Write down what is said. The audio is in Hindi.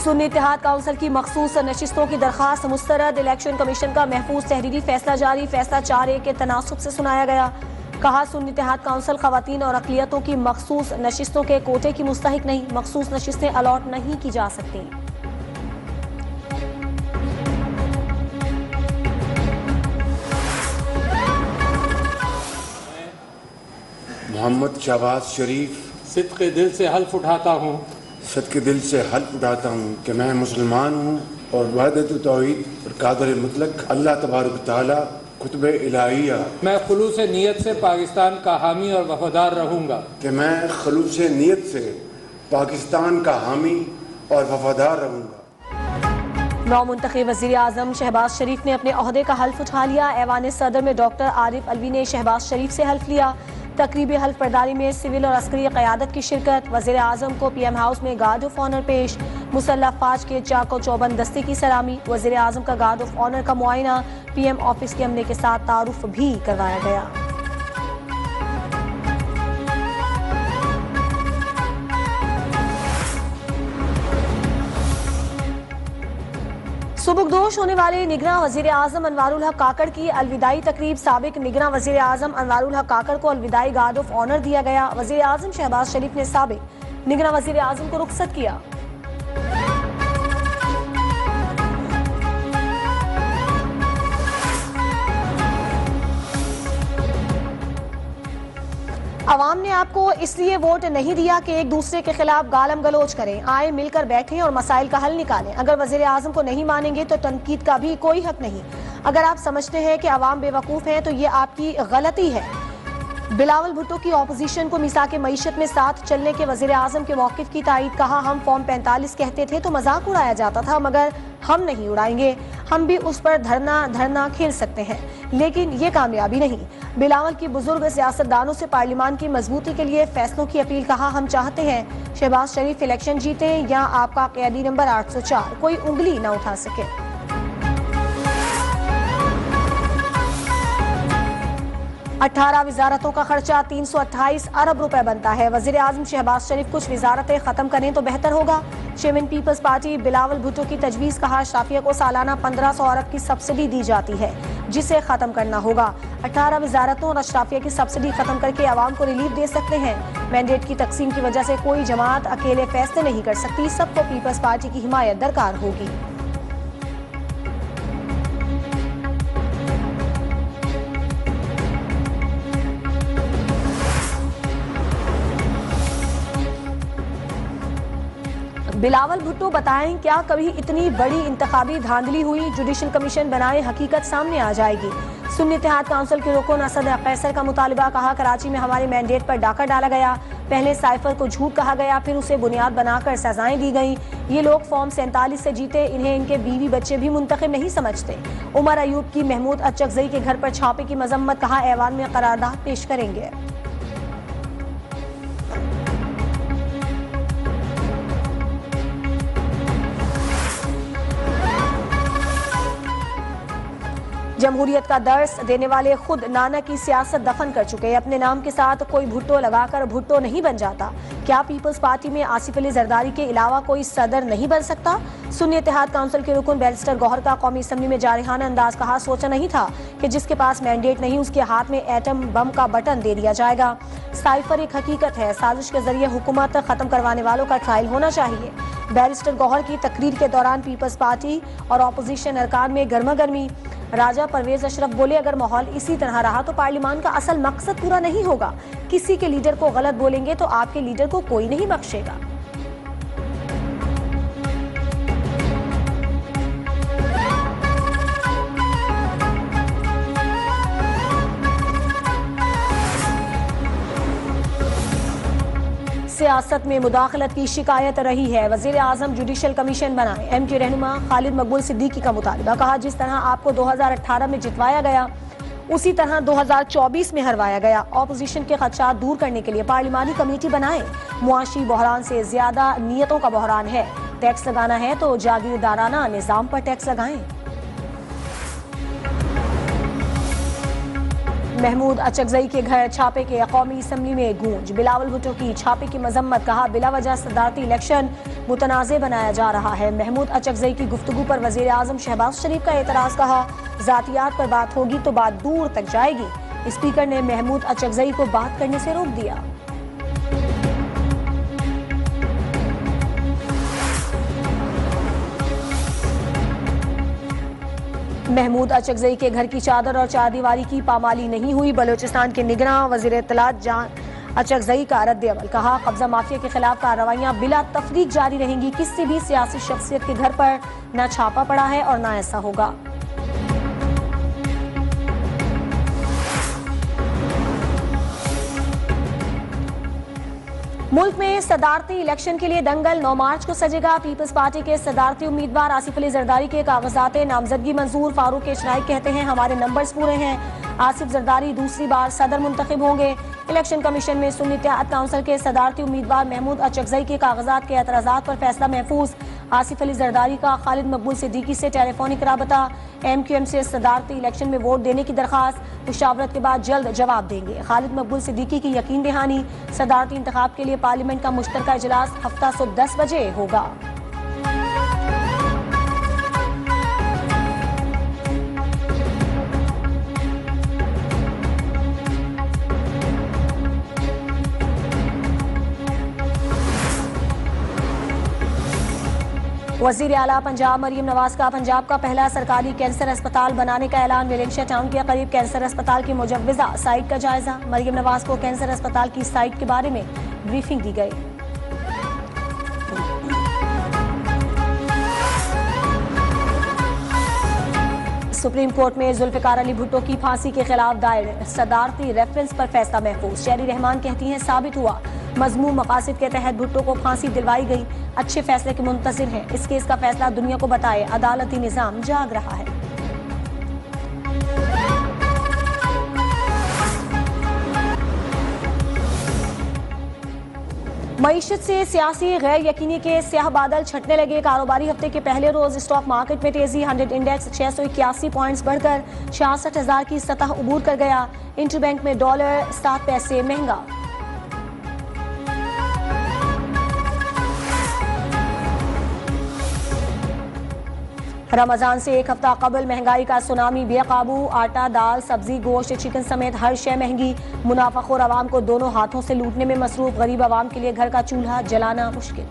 सुन्नी इत्तेहाद काउंसिल की मखसूस नशिस्तों की दरखास्त मुस्तरद। इलेक्शन कमीशन का महफूज तहरीरी फैसला जारी। फैसला 4A के तनासुब से सुनाया गया। कहा, सुन्नी इत्तेहाद काउंसिल खवातीन और अक़लियतों की मखसूस नशिस्तों के कोटे की मुस्तहिक नहीं। मखसूस नशिस्तें अलॉट नहीं की जा सकती। मोहम्मद शहबाज शरीफ सिद्क़े दिल से हल्फ उठाता हूँ सदके दिल से हल्फ उठाता हूँ कि मैं मुसलमान हूँ और वहदत तौहीद और कादर मुतलक अल्लाह तबारक तआला खुतबे इलाहिया मैं खुलूस नीयत से पाकिस्तान का हामी और वफादार रहूँगा कि मैं खलूस नीयत से पाकिस्तान का हामी और वफादार रहूँगा। नौमुंतखब वज़ीर आज़म शहबाज शरीफ ने अपने ओहदे का हल्फ उठा लिया। ऐवान सदर में डॉक्टर आरिफ अलवी ने शहबाज शरीफ से हल्फ लिया। तकरीबी हल्फ बर्दारी में सिविल और अस्करी क़यादत की शिरकत। वज़ीर आज़म को PM हाउस में गार्ड ऑफ ऑनर पेश। मुसल्लह फ़ौज के चाको चौबंद दस्ते की सलामी। वज़ीर आज़म का गार्ड ऑफ ऑनर का मुआयना। PM ऑफिस के अमले के साथ तारुफ भी करवाया गया। सुबुकदोश होने वाले निगरां वज़ीर आज़म अनवारुल हक काकड़ की अलविदाई तकरीब। साबिक निगरां वज़ीर आज़म अनवारुल हक काकड़ को अलविदाई गार्ड ऑफ ऑनर दिया गया। वज़ीर आज़म शहबाज शरीफ ने साबिक निगरां वज़ीर आज़म को रुखसत किया। अवाम ने आपको इसलिए वोट नहीं दिया कि एक दूसरे के खिलाफ गालम गलोच करें। आए मिलकर बैठें और मसाइल का हल निकालें। अगर वज़ीर आज़म को नहीं मानेंगे तो तनकीद का भी कोई हक नहीं। अगर आप समझते हैं कि अवाम बेवकूफ़ हैं तो ये आपकी गलती है। बिलावल भुट्टो की ऑपोजिशन को मिसाक मईशत में साथ चलने के वज़ीर आज़म के मौक़िफ़ की तायीद। कहा, हम फॉर्म 45 कहते थे तो मजाक उड़ाया जाता था, मगर हम नहीं उड़ाएंगे। हम भी उस पर धरना खेल सकते हैं, लेकिन ये कामयाबी नहीं। बिलावल की बुजुर्ग सियासतदानों से पार्लियामान की मजबूती के लिए फैसलों की अपील। कहा, हम चाहते हैं शहबाज शरीफ इलेक्शन जीतें या आपका क़यादी नंबर 804 कोई उंगली न उठा सके। 18 वजारतों का खर्चा 328 अरब रुपए बनता है। वज़ीर आज़म शहबाज शरीफ कुछ वजारतें खत्म करें तो बेहतर होगा। Chairman Peoples Party Bilawal Bhutto की तजवीज़। कहा, अशराफिया को सालाना 1500 अरब की सब्सिडी दी जाती है, जिसे खत्म करना होगा। 18 वजारतों और अशराफिया की सब्सिडी खत्म करके आवाम को रिलीफ दे सकते हैं। मैंडेट की तकसीम की वजह से कोई जमात अकेले फैसले नहीं कर सकती। सबको पीपल्स पार्टी की हिमायत दरकार होगी। बिलावल भुट्टो बताएं, क्या कभी इतनी बड़ी इंतखाबी धांधली हुई? जुडिशल कमीशन बनाए, हकीकत सामने आ जाएगी। सुन्नी इत्तेहाद काउंसिल के रुकन असद कैसर का मुतालिबा। कहा, कराची में हमारे मैंडेट पर डाका डाला गया। पहले साइफर को झूठ कहा गया, फिर उसे बुनियाद बनाकर सजाएं दी गई। ये लोग फॉर्म 47 से जीते, इन्हें इनके बीवी बच्चे भी मुंतखब नहीं समझते। उमर अयूब की महमूद अचकजई के घर पर छापे की मजम्मत। कहा, ऐवान में करारदाद पेश करेंगे। जमहूरियत का दर्स देने वाले खुद नाना की सियासत दफन कर चुके। अपने नाम के साथ कोई भुट्टो लगाकर भुट्टो नहीं बन जाता। क्या पीपल्स पार्टी में आसिफ अली जरदारी के अलावा कोई सदर नहीं बन सकता? सुन्नी इत्तेहाद काउंसिल के रुकन बैरिस्टर गौहर का कौमी असम्बली में जारहाना अंदाज। कहा, सोचा नहीं था कि जिसके पास मैंडेट नहीं उसके हाथ में एटम बम का बटन दे दिया जाएगा। साइफर एक हकीकत है, साजिश के जरिए हुकूमत खत्म करवाने वालों का ट्रायल होना चाहिए। बैरिस्टर गौहर की तकरीर के दौरान पीपल्स पार्टी और अपोजिशन अरकान में गर्मा गर्मी। राजा परवेज अशरफ बोले, अगर माहौल इसी तरह रहा तो पार्लियामान का असल मकसद पूरा नहीं होगा। किसी के लीडर को गलत बोलेंगे तो आपके लीडर को कोई नहीं बख्शेगा। सियासत में मुदाखलत की शिकायत रही है। वज़ीर आज़म जुडिशल कमीशन बनाए। MK रहनुमा खालिद मकबूल सिद्दीकी का मुतालिबा। कहा, जिस तरह आपको 2018 में जितवाया गया उसी तरह 2024 में हरवाया गया। ऑपोजिशन के खदशात दूर करने के लिए पार्लिमानी कमेटी बनाए। मुआशी बहरान से ज्यादा नीयतों का बहरान है। टैक्स लगाना है तो जागीरदाराना निज़ाम पर टैक्स लगाएं। महमूद अचकजई के घर छापे के कौमी असम्बली में गूंज। बिलावल भुट्टो की छापे की मजम्मत, कहा बिला वजह सदारती इलेक्शन मुतनाज़े बनाया जा रहा है। महमूद अचकजई की गुफ्तगू पर वज़ीर आज़म शहबाज शरीफ का एतराज़, कहा ज़ातियात पर बात होगी तो बात दूर तक जाएगी। स्पीकर ने महमूद अचकजई को बात करने से रोक दिया। महमूद अचकजई के घर की चादर और चारदीवारी की पामाली नहीं हुई। बलोचिस्तान के निगरान वज़ीर इत्तलात जान अचकजई का रद्द अमल, कहा कब्जा माफिया के खिलाफ कार्रवाइयां बिला तफरीक जारी रहेंगी। किसी भी सियासी शख्सियत के घर पर न छापा पड़ा है और न ऐसा होगा। मुल्क में सदारती इलेक्शन के लिए दंगल 9 मार्च को सजेगा। पीपल्स पार्टी के सदारती उम्मीदवार आसिफ अली जरदारी के कागजात नामजदगी मंजूर। फारूक इशनाई कहते हैं हमारे नंबर्स पूरे हैं। आसिफ जरदारी दूसरी बार सदर मुंतखब होंगे। इलेक्शन कमीशन में सुन्नी इत्तेहाद काउंसिल के सदारती उम्मीदवार महमूद अचकजई के कागजात के एतराज़ात पर फैसला महफूज। आसिफ अली जरदारी का खालिद मकबूल सिद्दीकी से टेलीफोनिक राबता। MQM से सदारती इलेक्शन में वोट देने की दरखास्त, मुशावरत के बाद जल्द जवाब देंगे। खालिद मकबूल सिद्दीकी की यकीन दहानी, सदारती इंतखाब के लिए पार्लियामेंट का मुश्तरका इजलास हफ्ता सुबह 10 बजे होगा। वज़ीर आला पंजाब मरीम नवाज का पंजाब का पहला सरकारी कैंसर अस्पताल बनाने का ऐलान। वेलेंशिया टाउन के करीब कैंसर अस्पताल की मुजव्वज़ा साइट का जायजा। मरीम नवाज को कैंसर अस्पताल की साइट के बारे में ब्रीफिंग दी गई। सुप्रीम कोर्ट में जुल्फ़िकार अली भुट्टो की फांसी के खिलाफ दायर सदारती रेफरेंस पर फैसला महफूज। शेरी रहमान कहती हैं साबित हुआ मज़मूम मकासद के तहत भुट्टो को फांसी दिलवाई गई। अच्छे फैसले के मुंतज़िर हैं। इस केस का फैसला दुनिया को बताए, अदालती निज़ाम जाग रहा है। मईशत से सियासी गैर यकीनी के स्याह बादल छटने लगे। कारोबारी हफ्ते के पहले रोज स्टॉक मार्केट में तेजी। 100 इंडेक्स 681 पॉइंट्स बढ़कर 66,000 की सतह उबूर कर गया। इंटरबैंक में डॉलर 7 पैसे महंगा। रमजान से एक हफ्ता कबल महंगाई का सुनामी बेकाबू। आटा, दाल, सब्जी, गोश्त, चिकन समेत हर शय महंगी। मुनाफाखोर आवाम को दोनों हाथों से लूटने में मसरूफ। गरीब आवाम के लिए घर का चूल्हा जलाना मुश्किल।